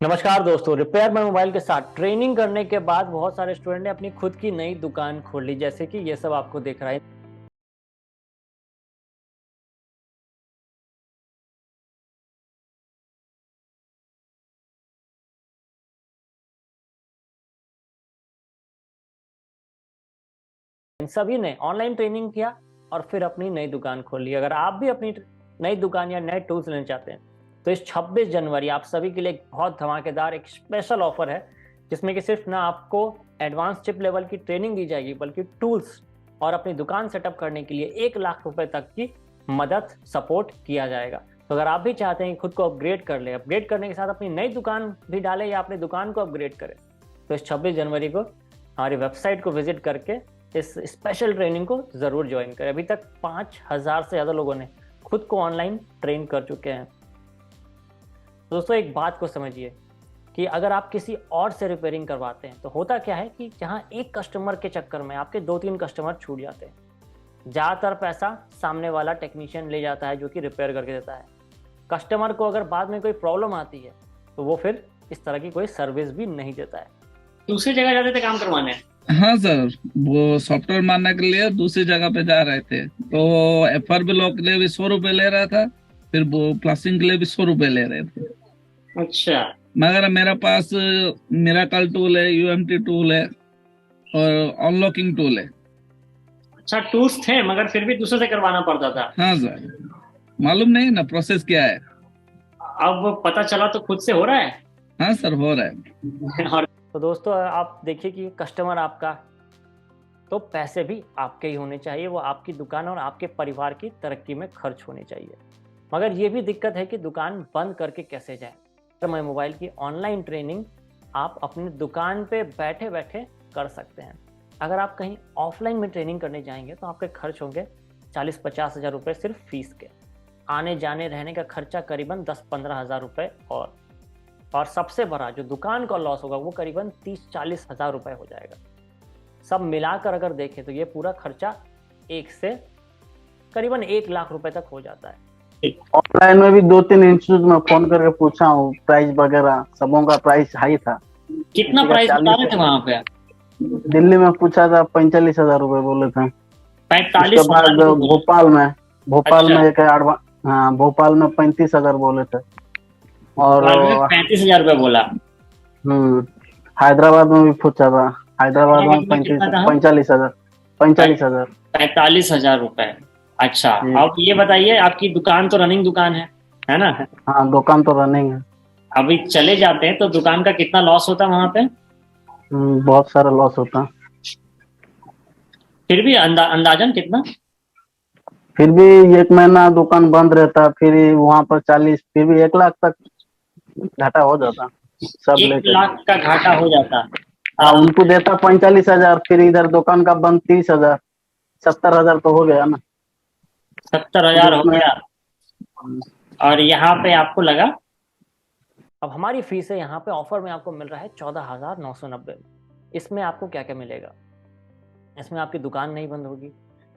नमस्कार दोस्तों, repair my mobile के साथ ट्रेनिंग करने के बाद बहुत सारे स्टूडेंट ने अपनी खुद की नई दुकान खोल ली, जैसे कि ये सब आपको दिख रहा है। इन सभी ने ऑनलाइन ट्रेनिंग किया और फिर अपनी नई दुकान खोल ली। अगर आप भी अपनी नई दुकान या नए टूल्स लेना चाहते हैं तो इस 26 जनवरी आप सभी के लिए एक बहुत धमाकेदार एक स्पेशल ऑफर है, जिसमें कि सिर्फ ना आपको एडवांस चिप लेवल की ट्रेनिंग दी जाएगी, बल्कि टूल्स और अपनी दुकान सेटअप करने के लिए 1 लाख रुपए तक की मदद सपोर्ट किया जाएगा। तो अगर आप भी चाहते हैं कि खुद को अपग्रेड कर ले, अपग्रेड करने के साथ अपनी नई दुकान भी डालें या अपनी दुकान को अपग्रेड करें, तो इस 26 जनवरी को हमारी वेबसाइट को विजिट करके इस स्पेशल ट्रेनिंग को जरूर ज्वाइन करें। अभी तक 5,000 से ज्यादा लोगों ने खुद को ऑनलाइन ट्रेन कर चुके हैं। तो दोस्तों, एक बात को समझिए कि अगर आप किसी और से रिपेयरिंग करवाते हैं तो होता क्या है कि जहां एक कस्टमर के चक्कर में आपके 2-3 कस्टमर छूट जाते हैं। ज़्यादातर पैसा सामने वाला टेक्नीशियन ले जाता है, जो कि रिपेयर करके देता है। कस्टमर को अगर बाद में कोई प्रॉब्लम आती है तो वो फिर इस तरह की कोई सर्विस भी नहीं देता है। दूसरी जगह जाते थे काम करवाने। हाँ सर, वो सॉफ्टवेयर मारने के लिए दूसरी जगह पे जा रहे थे, तो FRB लॉक के लिए भी 100 रुपए ले रहा था, फिर वो प्लसिंग के लिए भी 100 रुपए ले रहे थे। अच्छा। मगर मेरे पास मिराकल टूल है, UMT टूल है और अनलॉकिंग टूल है। अच्छा, टूल्स थे मगर फिर भी दूसरे से करवाना पड़ता था। हाँ सर, मालूम नहीं ना प्रोसेस क्या है। अब पता चला तो खुद से हो रहा है। हाँ सर, हो रहा है। और तो दोस्तों, आप देखिए कि कस्टमर आपका, तो पैसे भी आपके ही होने चाहिए। वो आपकी दुकान और आपके परिवार की तरक्की में खर्च होने चाहिए। मगर ये भी दिक्कत है कि दुकान बंद करके कैसे जाए। मैं मोबाइल की ऑनलाइन ट्रेनिंग आप अपनी दुकान पे बैठे बैठे कर सकते हैं। अगर आप कहीं ऑफलाइन में ट्रेनिंग करने जाएंगे तो आपके खर्च होंगे 40-50 हज़ार रुपये सिर्फ फीस के। आने जाने रहने का खर्चा करीबन 10-15 हज़ार रुपये, और सबसे बड़ा जो दुकान का लॉस होगा वो करीबन 30-40 हज़ार रुपये हो जाएगा। सब मिलाकर अगर देखें तो ये पूरा खर्चा एक से करीबन 1 लाख रुपए तक हो जाता है। ऑनलाइन में भी 2-3 इंस्टीट्यूट में फोन करके पूछा हूँ, प्राइस वगैरह सबों का प्राइस हाई था। कितना प्राइस बता रहे थे वहां पे? दिल्ली में पूछा था 45,000 रुपए बोले थे। उसके 45 बाद भोपाल अच्छा, में एक हाँ, भोपाल में 35,000 बोले थे। और 35,000 रुपये बोला। हैदराबाद में भी पूछा था। हैदराबाद में हैदराबाद में कितना था? 45,000। 45,000। 45,000 रुपए। अच्छा, अब ये बताइए, आपकी दुकान तो रनिंग दुकान है ना? हाँ, दुकान तो रनिंग है। अभी चले जाते हैं तो दुकान का कितना लॉस होता है वहां पे? बहुत सारा लॉस होता। फिर भी अंदाजन कितना? फिर भी 1 महीना दुकान बंद रहता, फिर वहां पर 40, फिर भी 1 लाख तक घाटा हो जाता सब 1 लाख लेकर। का घाटा हो जाता। हाँ, उनको देता 45,000, फिर इधर दुकान का बंद 30,000, 70,000 तो हो गया ना। 70,000 फिर हो उसमें गया। और यहाँ पे आपको लगा? अब हमारी फीस है यहाँ पे ऑफर में आपको मिल रहा है 14,990 में। इसमें आपको क्या क्या मिलेगा? इसमें आपकी दुकान नहीं बंद होगी।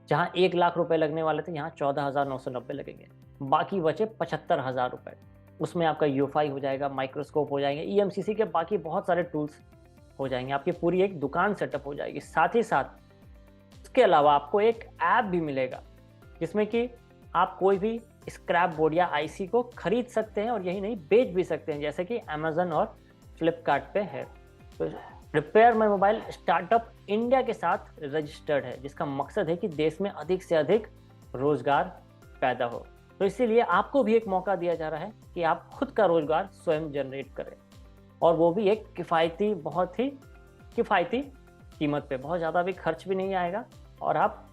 जहाँ 1 लाख रुपए लगने वाले थे, यहाँ 14,990 लगेंगे। बाकी बचे 75,000 रुपए। उसमें आपका UFI हो जाएगा, माइक्रोस्कोप हो जाएंगे, EMCC के बाकी बहुत सारे टूल्स हो जाएंगे। आपकी पूरी एक दुकान सेटअप हो जाएगी। साथ ही साथ इसके अलावा आपको एक ऐप भी मिलेगा, जिसमें कि आप कोई भी स्क्रैप बोर्ड या IC को खरीद सकते हैं, और यही नहीं, बेच भी सकते हैं, जैसे कि Amazon और फ्लिपकार्ट पे है। तो repair my mobile startup India के साथ रजिस्टर्ड है, जिसका मकसद है कि देश में अधिक से अधिक रोजगार पैदा हो। तो इसीलिए आपको भी एक मौका दिया जा रहा है कि आप खुद का रोजगार स्वयं जनरेट करें, और वो भी एक किफ़ायती, बहुत ही किफ़ायती कीमत पे। बहुत ज़्यादा भी खर्च भी नहीं आएगा, और आप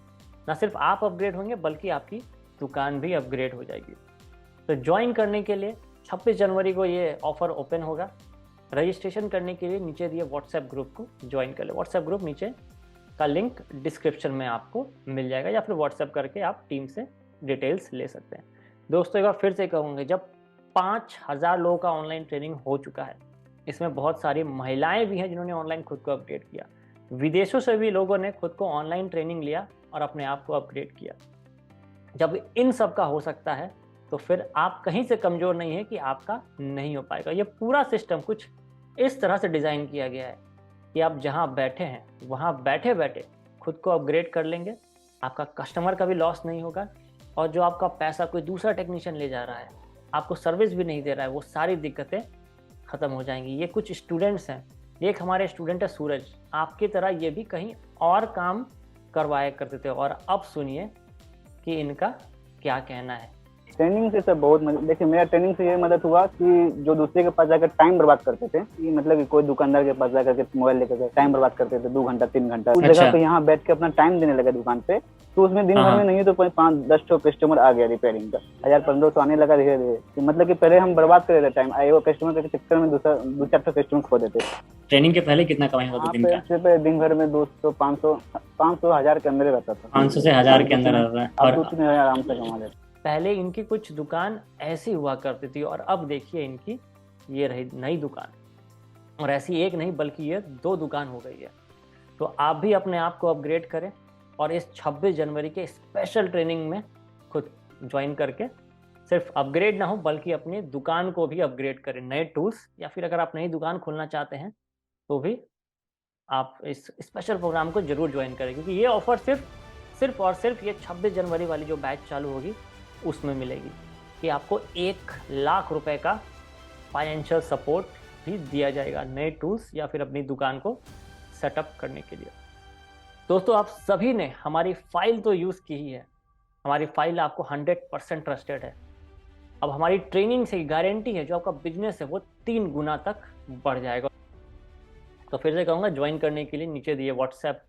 न सिर्फ आप अपग्रेड होंगे बल्कि आपकी दुकान भी अपग्रेड हो जाएगी। तो ज्वाइन करने के लिए 26 जनवरी को ये ऑफर ओपन होगा। रजिस्ट्रेशन करने के लिए नीचे दिए व्हाट्सएप ग्रुप को ज्वाइन कर ले। व्हाट्सएप ग्रुप नीचे का लिंक डिस्क्रिप्शन में आपको मिल जाएगा, या फिर व्हाट्सएप करके आप टीम से डिटेल्स ले सकते हैं। दोस्तों, एक बार फिर से कहूँगा, जब 5,000 लोगों का ऑनलाइन ट्रेनिंग हो चुका है, इसमें बहुत सारी महिलाएं भी हैं जिन्होंने ऑनलाइन खुद को अपग्रेड किया। विदेशों से भी लोगों ने खुद को ऑनलाइन ट्रेनिंग लिया और अपने आप को अपग्रेड किया। जब इन सब का हो सकता है तो फिर आप कहीं से कमज़ोर नहीं है कि आपका नहीं हो पाएगा। ये पूरा सिस्टम कुछ इस तरह से डिज़ाइन किया गया है कि आप जहाँ बैठे हैं वहाँ बैठे बैठे खुद को अपग्रेड कर लेंगे, आपका कस्टमर का भी लॉस नहीं होगा, और जो आपका पैसा कोई दूसरा टेक्नीशियन ले जा रहा है, आपको सर्विस भी नहीं दे रहा है, वो सारी दिक्कतें ख़त्म हो जाएंगी। ये कुछ स्टूडेंट्स हैं, एक हमारे स्टूडेंट है सूरज, आपकी तरह ये भी कहीं और काम करवाया करते थे, और अब सुनिए कि इनका क्या कहना है। ट्रेनिंग से सर बहुत मदद, देखिए मेरा ट्रेनिंग से ये मदद हुआ कि जो दूसरे के पास जाकर टाइम बर्बाद करते थे, कि मतलब कि कोई दुकानदार के पास जाकर के मोबाइल लेकर टाइम बर्बाद करते थे 2 घंटा 3 घंटा, उस जगह पे यहाँ बैठ के अपना टाइम देने लगा दुकान पे, तो उसमें दिन भर में नहीं तो 5-10 ठो कस्टमर आ गया रिपेयरिंग का, 1000-1500 आने लगा धीरे धीरे। मतलब कि पहले हम बर्बाद कर रहे थे टाइम, आए वो कस्टमर के चक्कर में 2-4 ठो कस्टमर खो देते। ट्रेनिंग के पहले कितना कमाई होता था दिन का? दिन भर में 200-500 1000 के अंदर रहता था। 500 से 1000 के अंदर रहता है, और 2-3 हजार आराम से कमा लेते। पहले इनकी कुछ दुकान ऐसी हुआ करती थी, और अब देखिए इनकी ये रही नई दुकान, और ऐसी एक नहीं बल्कि ये 2 दुकान हो गई है। तो आप भी अपने आप को अपग्रेड करें, और इस 26 जनवरी के स्पेशल ट्रेनिंग में खुद ज्वाइन करके सिर्फ अपग्रेड ना हो बल्कि अपनी दुकान को भी अपग्रेड करें, नए टूल्स, या फिर अगर आप नई दुकान खोलना चाहते हैं तो भी आप इस स्पेशल प्रोग्राम को जरूर ज्वाइन करें, क्योंकि ये ऑफर सिर्फ और सिर्फ ये 26 जनवरी वाली जो बैच चालू होगी उसमें मिलेगी, कि आपको 1 लाख रुपए का फाइनेंशियल सपोर्ट भी दिया जाएगा नए टूल्स या फिर अपनी दुकान को सेटअप करने के लिए। दोस्तों, आप सभी ने हमारी फाइल तो यूज़ की ही है, हमारी फाइल आपको 100% ट्रस्टेड है। अब हमारी ट्रेनिंग से गारंटी है जो आपका बिजनेस है वो 3 गुना तक बढ़ जाएगा। तो फिर से कहूँगा, ज्वाइन करने के लिए नीचे दिए व्हाट्सएप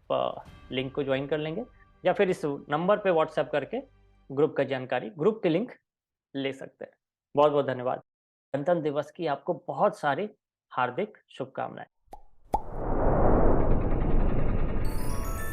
लिंक को ज्वाइन कर लेंगे, या फिर इस नंबर पे व्हाट्सएप करके ग्रुप का जानकारी, ग्रुप के लिंक ले सकते हैं। बहुत बहुत धन्यवाद। गणतंत्र दिवस की आपको बहुत सारी हार्दिक शुभकामनाएं।